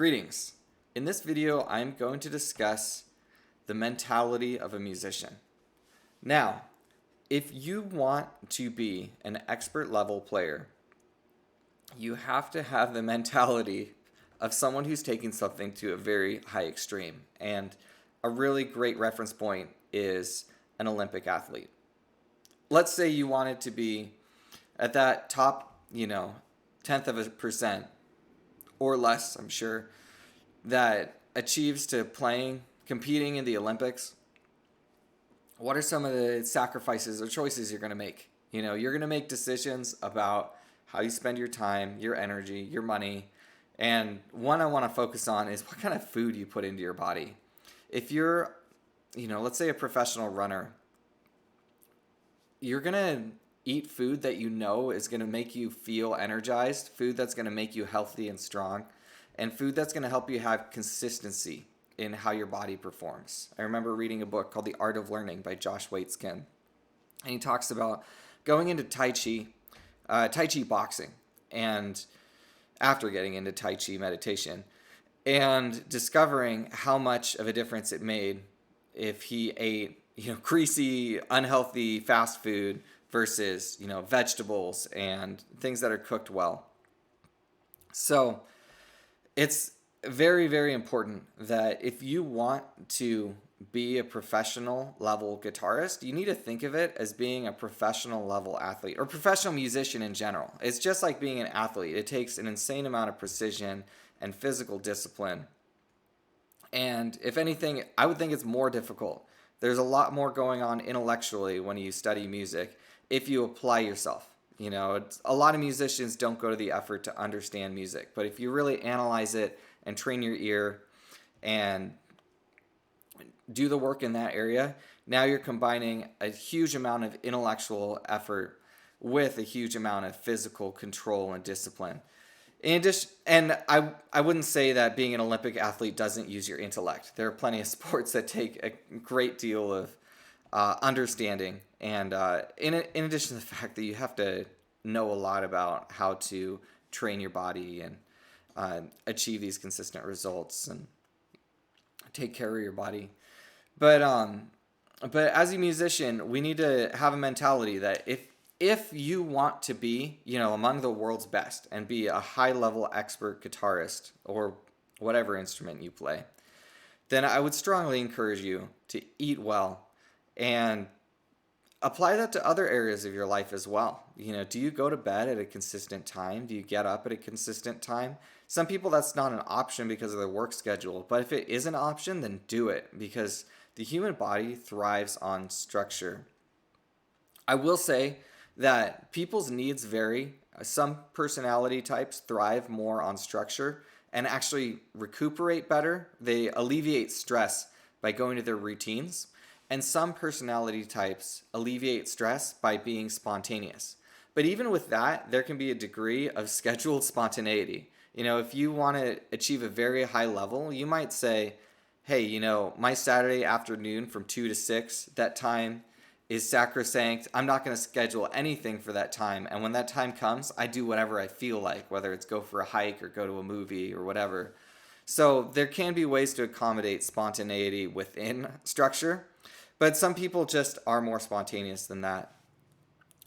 Greetings. In this video, I'm going to discuss the mentality of a musician. Now, if you want to be an expert level player, you have to have the mentality of someone who's taking something to a very high extreme. And a really great reference point is an Olympic athlete. Let's say you wanted to be at that top, tenth of a percent or less, I'm sure, that achieves to competing in the Olympics. What are some of the sacrifices or choices you're going to make? You're going to make decisions about how you spend your time, your energy, your money. And one I want to focus on is what kind of food you put into your body. If you're, let's say a professional runner, you're going to eat food that is going to make you feel energized, food that's going to make you healthy and strong, and food that's going to help you have consistency in how your body performs. I remember reading a book called The Art of Learning by Josh Waitzkin, and he talks about going into Tai Chi boxing, and after getting into Tai Chi meditation, and discovering how much of a difference it made if he ate greasy, unhealthy fast food versus, vegetables and things that are cooked well. So it's very, very important that if you want to be a professional level guitarist, you need to think of it as being a professional level athlete or professional musician in general. It's just like being an athlete. It takes an insane amount of precision and physical discipline. And if anything, I would think it's more difficult. There's a lot more going on intellectually when you study music if you apply yourself. A lot of musicians don't go to the effort to understand music, but if you really analyze it and train your ear and do the work in that area, now you're combining a huge amount of intellectual effort with a huge amount of physical control and discipline. In addition, and I wouldn't say that being an Olympic athlete doesn't use your intellect. There are plenty of sports that take a great deal of understanding, and in addition to the fact that you have to know a lot about how to train your body and achieve these consistent results and take care of your body. But as a musician, we need to have a mentality that if you want to be, among the world's best and be a high-level expert guitarist or whatever instrument you play, then I would strongly encourage you to eat well and apply that to other areas of your life as well. Do you go to bed at a consistent time? Do you get up at a consistent time? Some people, that's not an option because of their work schedule, but if it is an option, then do it, because the human body thrives on structure. I will say that people's needs vary. Some personality types thrive more on structure and actually recuperate better. They alleviate stress by going to their routines. And some personality types alleviate stress by being spontaneous. But even with that, there can be a degree of scheduled spontaneity. If you want to achieve a very high level, you might say, hey, my Saturday afternoon from 2 to 6, that time is sacrosanct. I'm not going to schedule anything for that time. And when that time comes, I do whatever I feel like, whether it's go for a hike or go to a movie or whatever. So there can be ways to accommodate spontaneity within structure, but some people just are more spontaneous than that.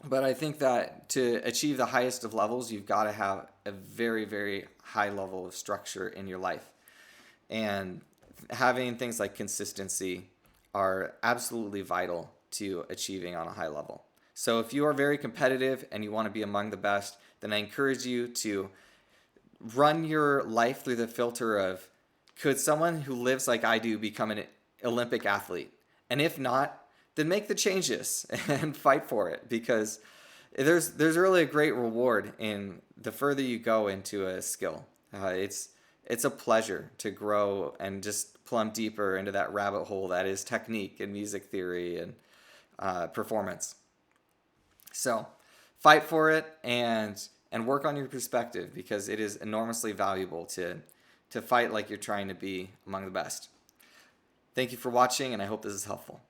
But I think that to achieve the highest of levels, you've got to have a very, very high level of structure in your life. And having things like consistency are absolutely vital to achieving on a high level. So if you are very competitive and you want to be among the best, then I encourage you to run your life through the filter of, could someone who lives like I do become an Olympic athlete? And if not, then make the changes and fight for it, because there's really a great reward in the further you go into a skill. It's a pleasure to grow and just plumb deeper into that rabbit hole that is technique and music theory and performance. So fight for it and work on your perspective, because it is enormously valuable to fight like you're trying to be among the best. Thank you for watching, and I hope this is helpful.